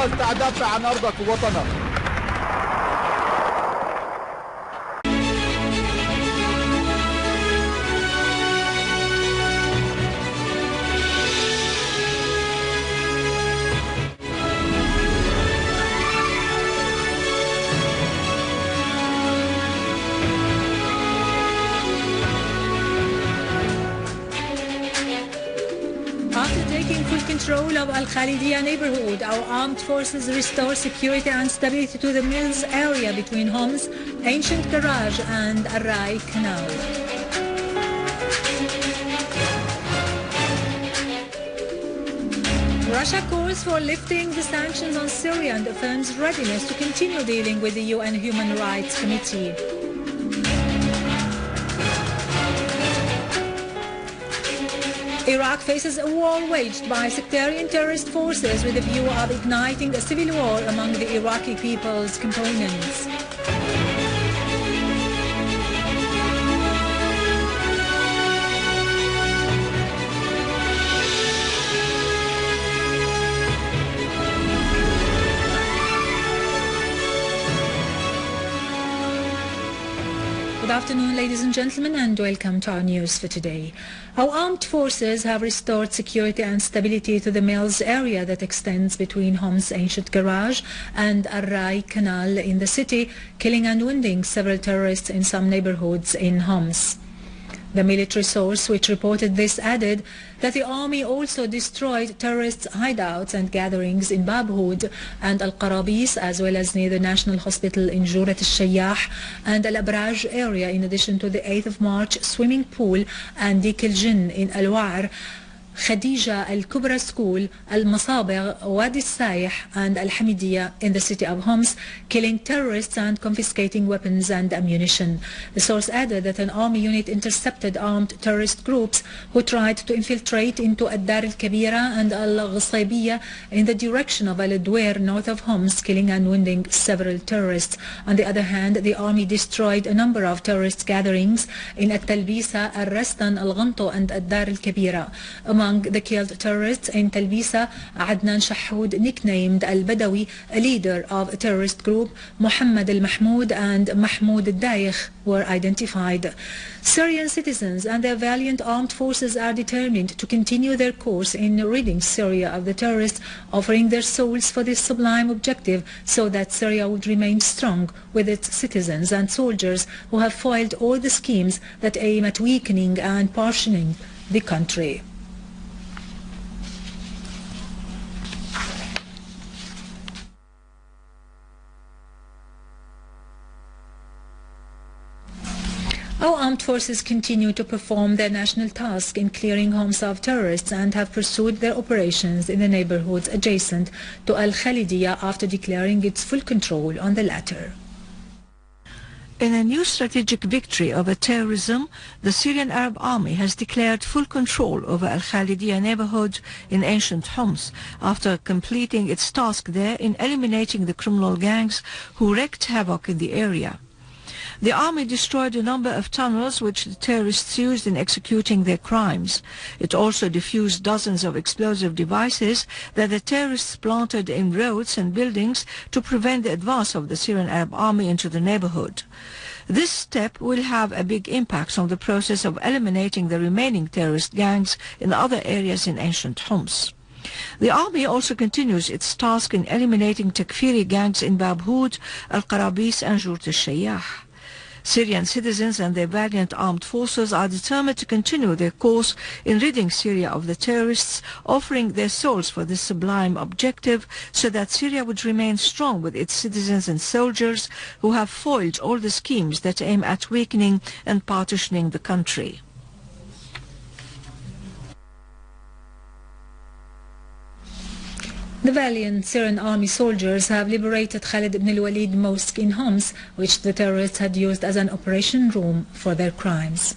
استعد دافع عن أرضك ووطنك. Control of Al-Khalidiyya neighborhood, our armed forces restore security and stability to the mills area between Homs, ancient garage and Al-Rai canal. Russia calls for lifting the sanctions on Syria and affirms readiness to continue dealing with the UN Human Rights Committee. Iraq faces a war waged by sectarian terrorist forces with a view of igniting a civil war among the Iraqi people's components. Good afternoon, ladies and gentlemen, and welcome to our news for today. Our armed forces have restored security and stability to the mills area that extends between Homs ancient garage and Al-Rai canal in the city, killing and wounding several terrorists in some neighborhoods in Homs. The military source which reported this added that the army also destroyed terrorists' hideouts and gatherings in Babhoud and Al-Qarabis, as well as near the National Hospital in Jurat al-Shayyah and Al-Abraj area, in addition to the 8th of March swimming pool and Dik al-Jinn in Al-Wa'ar, Khadija Al-Kubra School, Al-Masabigh, Wadi al-Sayh and Al-Hamidiyya in the city of Homs, killing terrorists and confiscating weapons and ammunition. The source added that an army unit intercepted armed terrorist groups who tried to infiltrate into Ad-Dar al-Kabira and Al-Ghasaybiyya in the direction of Al-Dwair north of Homs, killing and wounding several terrorists. On the other hand, the army destroyed a number of terrorist gatherings in At-Talbisa, Al-Rastan, Al-Ghanto and Ad-Dar al-Kabira. Among the killed terrorists in Talbisa, Adnan Shahoud, nicknamed Al-Badawi, a leader of a terrorist group, Muhammad al-Mahmoud and Mahmoud al-Daykh were identified. Syrian citizens and their valiant armed forces are determined to continue their course in ridding Syria of the terrorists, offering their souls for this sublime objective so that Syria would remain strong with its citizens and soldiers who have foiled all the schemes that aim at weakening and partitioning the country. Our armed forces continue to perform their national task in clearing Homs of terrorists and have pursued their operations in the neighborhoods adjacent to Al-Khalidiyya after declaring its full control on the latter. In a new strategic victory over terrorism, the Syrian Arab Army has declared full control over Al-Khalidiyya neighborhood in ancient Homs after completing its task there in eliminating the criminal gangs who wreaked havoc in the area. The army destroyed a number of tunnels which the terrorists used in executing their crimes. It also defused dozens of explosive devices that the terrorists planted in roads and buildings to prevent the advance of the Syrian Arab Army into the neighborhood. This step will have a big impact on the process of eliminating the remaining terrorist gangs in other areas in ancient Homs. The army also continues its task in eliminating takfiri gangs in Babhoud, Al-Qarabis and Jurat al-Shayyah. Syrian citizens and their valiant armed forces are determined to continue their course in ridding Syria of the terrorists, offering their souls for this sublime objective so that Syria would remain strong with its citizens and soldiers who have foiled all the schemes that aim at weakening and partitioning the country. The valiant Syrian army soldiers have liberated Khalid ibn al-Walid Mosque in Homs, which the terrorists had used as an operation room for their crimes.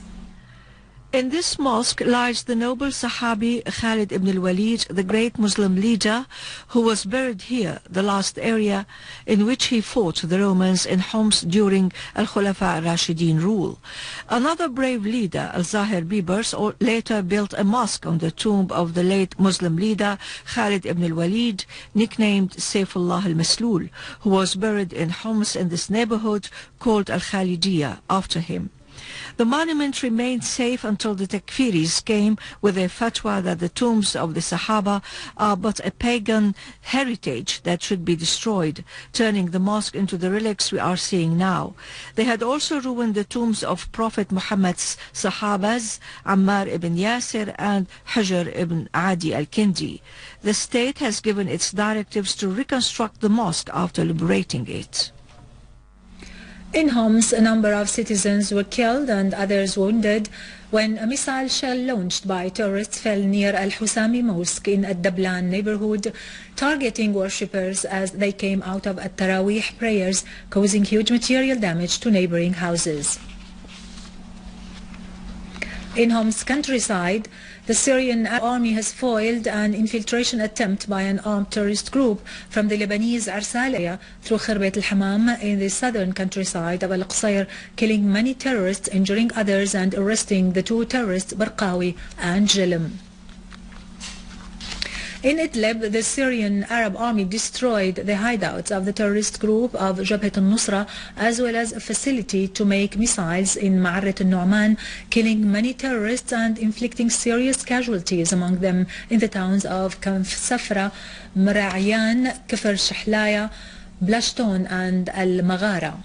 In this mosque lies the noble Sahabi Khalid ibn al-Walid, the great Muslim leader who was buried here, the last area in which he fought the Romans in Homs during Al-Khulafa Rashidin rule. Another brave leader, Al-Zahir Bibers, later built a mosque on the tomb of the late Muslim leader Khalid ibn al-Walid, nicknamed Saifullah al-Maslul, who was buried in Homs in this neighborhood called Al-Khalidiyya after him. The monument remained safe until the takfiris came with a fatwa that the tombs of the Sahaba are but a pagan heritage that should be destroyed, turning the mosque into the relics we are seeing now. They had also ruined the tombs of Prophet Muhammad's Sahabas, Ammar ibn Yasir and Hajar ibn Adi al-Kindi. The state has given its directives to reconstruct the mosque after liberating it. In Homs, a number of citizens were killed and others wounded when a missile shell launched by terrorists fell near Al-Husami Mosque in Ad-Dablan neighborhood, targeting worshippers as they came out of At-Tarawih prayers, causing huge material damage to neighboring houses. In Homs countryside, the Syrian army has foiled an infiltration attempt by an armed terrorist group from the Lebanese Arsal area through Khirbet al-Hamam in the southern countryside of Al-Qusayr, killing many terrorists, injuring others and arresting the two terrorists Barqawi and Jalem. In Idlib, the Syrian Arab army destroyed the hideouts of the terrorist group of Jabhat al-Nusra, as well as a facility to make missiles in Ma'arrat al-Nu'man, killing many terrorists and inflicting serious casualties among them in the towns of Kanf Safra, Marayan, Kafr Shahlaya, Blashton and Al-Maghara.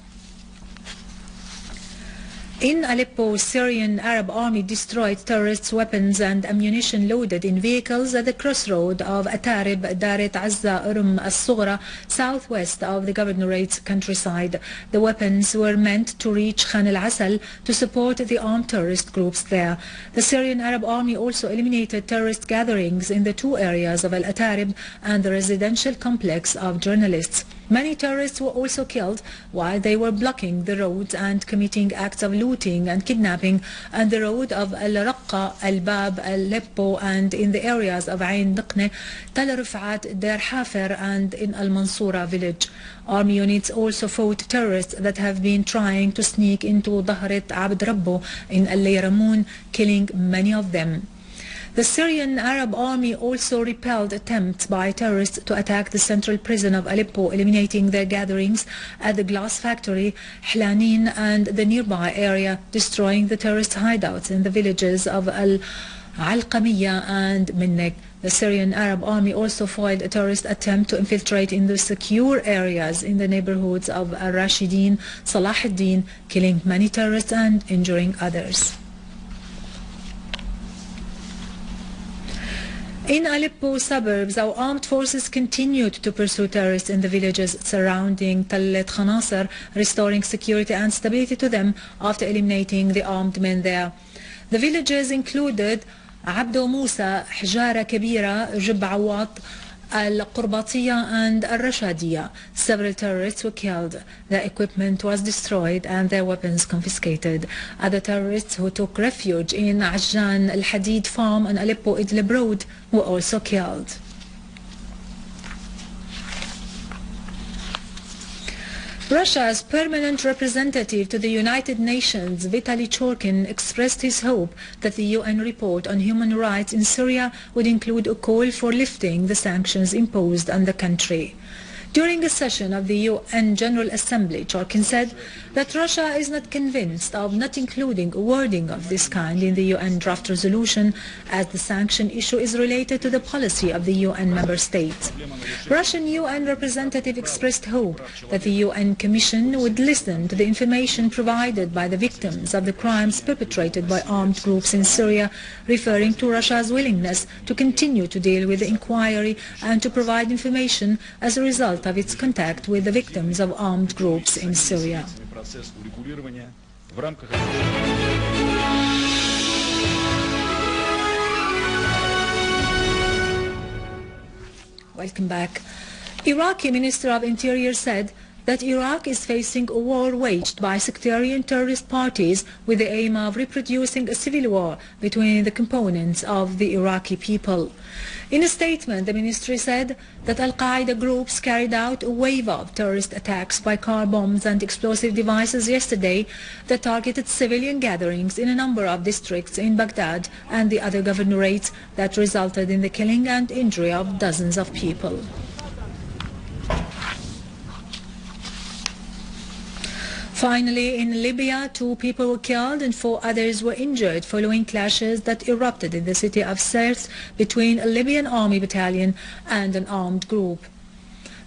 In Aleppo, Syrian Arab army destroyed terrorists' weapons and ammunition loaded in vehicles at the crossroad of Atarib, Daret Azza, Urum al-Sughra, southwest of the governorate's countryside. The weapons were meant to reach Khan al-Asal to support the armed terrorist groups there. The Syrian Arab army also eliminated terrorist gatherings in the two areas of Al-Atarib and the residential complex of journalists. Many terrorists were also killed while they were blocking the roads and committing acts of looting and kidnapping on the road of Al-Raqqa, Al-Bab, Aleppo, and in the areas of Ain Niqne, Tal Rifat, Der Hafer, and in Al-Mansura village. Army units also fought terrorists that have been trying to sneak into Dahret Abd Rabbo in Al-Layramoun, killing many of them. The Syrian Arab army also repelled attempts by terrorists to attack the central prison of Aleppo, eliminating their gatherings at the glass factory, Hlanin, and the nearby area, destroying the terrorist hideouts in the villages of Al-Alqamiyya and Minnek. The Syrian Arab army also foiled a terrorist attempt to infiltrate in the secure areas in the neighborhoods of Al-Rashidin, Salah ad-Din, killing many terrorists and injuring others. In Aleppo suburbs, our armed forces continued to pursue terrorists in the villages surrounding Tallet Khanasar, restoring security and stability to them after eliminating the armed men there. The villages included Abdo Musa, Hijara Kabira, Jib Awat, Al-Qurbatiyya and Al-Rashadiyya. Several terrorists were killed, their equipment was destroyed and their weapons confiscated. Other terrorists who took refuge in Ajjan Al-Hadid farm on Aleppo Idlib Road were also killed. Russia's permanent representative to the United Nations, Vitaly Churkin, expressed his hope that the UN report on human rights in Syria would include a call for lifting the sanctions imposed on the country. During a session of the UN General Assembly, Churkin said that Russia is not convinced of not including a wording of this kind in the UN draft resolution, as the sanction issue is related to the policy of the UN member states. Russian UN representative expressed hope that the UN Commission would listen to the information provided by the victims of the crimes perpetrated by armed groups in Syria, referring to Russia's willingness to continue to deal with the inquiry and to provide information as a result of its contact with the victims of armed groups in Syria. Welcome back. Iraqi Minister of Interior said that Iraq is facing a war waged by sectarian terrorist parties with the aim of reproducing a civil war between the components of the Iraqi people. In a statement, the ministry said that al-Qaeda groups carried out a wave of terrorist attacks by car bombs and explosive devices yesterday that targeted civilian gatherings in a number of districts in Baghdad and the other governorates that resulted in the killing and injury of dozens of people. Finally, in Libya, 2 people were killed and 4 others were injured following clashes that erupted in the city of Sirte between a Libyan army battalion and an armed group.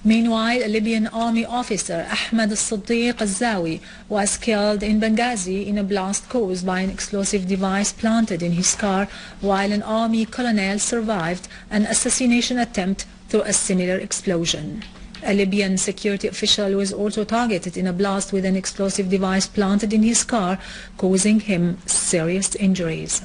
Meanwhile, a Libyan army officer, Ahmed al-Siddiq al-Zawi, was killed in Benghazi in a blast caused by an explosive device planted in his car, while an army colonel survived an assassination attempt through a similar explosion. A Libyan security official was also targeted in a blast with an explosive device planted in his car, causing him serious injuries.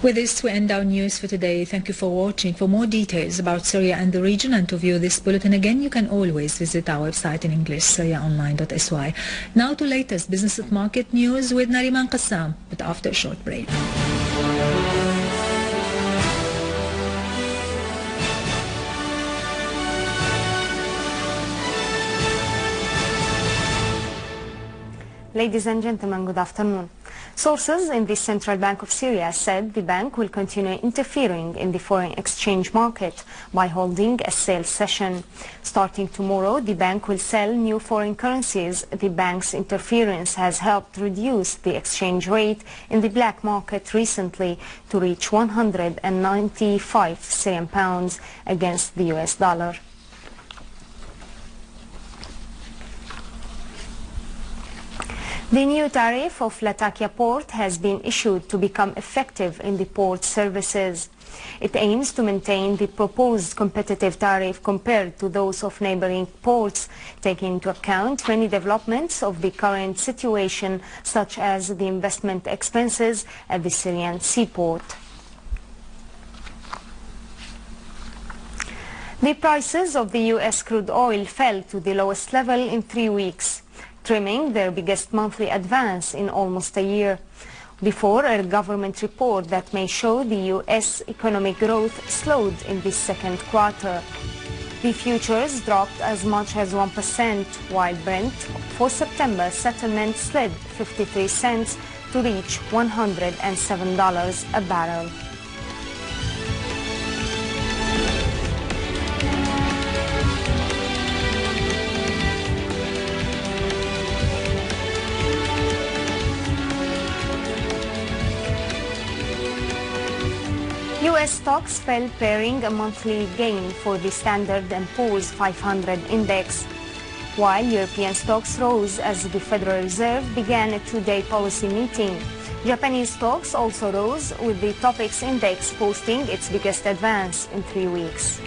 With this, we end our news for today. Thank you for watching. For more details about Syria and the region and to view this bulletin again, you can always visit our website in English, syriaonline.sy. Now to latest business and market news with Nariman Qassam, but after a short break. Ladies and gentlemen, good afternoon. Sources in the Central Bank of Syria said the bank will continue interfering in the foreign exchange market by holding a sales session. Starting tomorrow, the bank will sell new foreign currencies. The bank's interference has helped reduce the exchange rate in the black market recently to reach 195 Syrian pounds against the US dollar. The new tariff of Latakia port has been issued to become effective in the port services. It aims to maintain the proposed competitive tariff compared to those of neighboring ports, taking into account many developments of the current situation, such as the investment expenses at the Syrian seaport. The prices of the U.S. crude oil fell to the lowest level in 3 weeks, trimming their biggest monthly advance in almost a year, before a government report that may show the U.S. economic growth slowed in the second quarter. The futures dropped as much as 1%, while Brent for September settlement slid 53 cents to reach $107 a barrel. U.S. stocks fell, pairing a monthly gain for the Standard & Poor's 500 index, while European stocks rose as the Federal Reserve began a 2-day policy meeting. Japanese stocks also rose, with the Topix index posting its biggest advance in 3 weeks.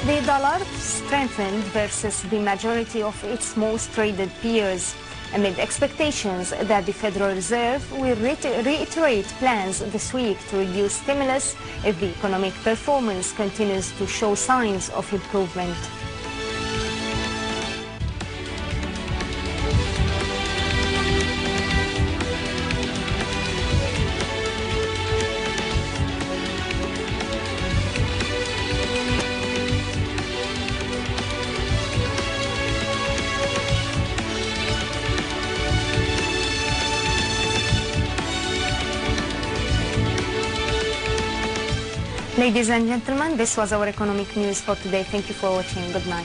The dollar strengthened versus the majority of its most traded peers, amid expectations that the Federal Reserve will reiterate plans this week to reduce stimulus if the economic performance continues to show signs of improvement. Ladies and gentlemen, this was our economic news for today. Thank you for watching. Good night.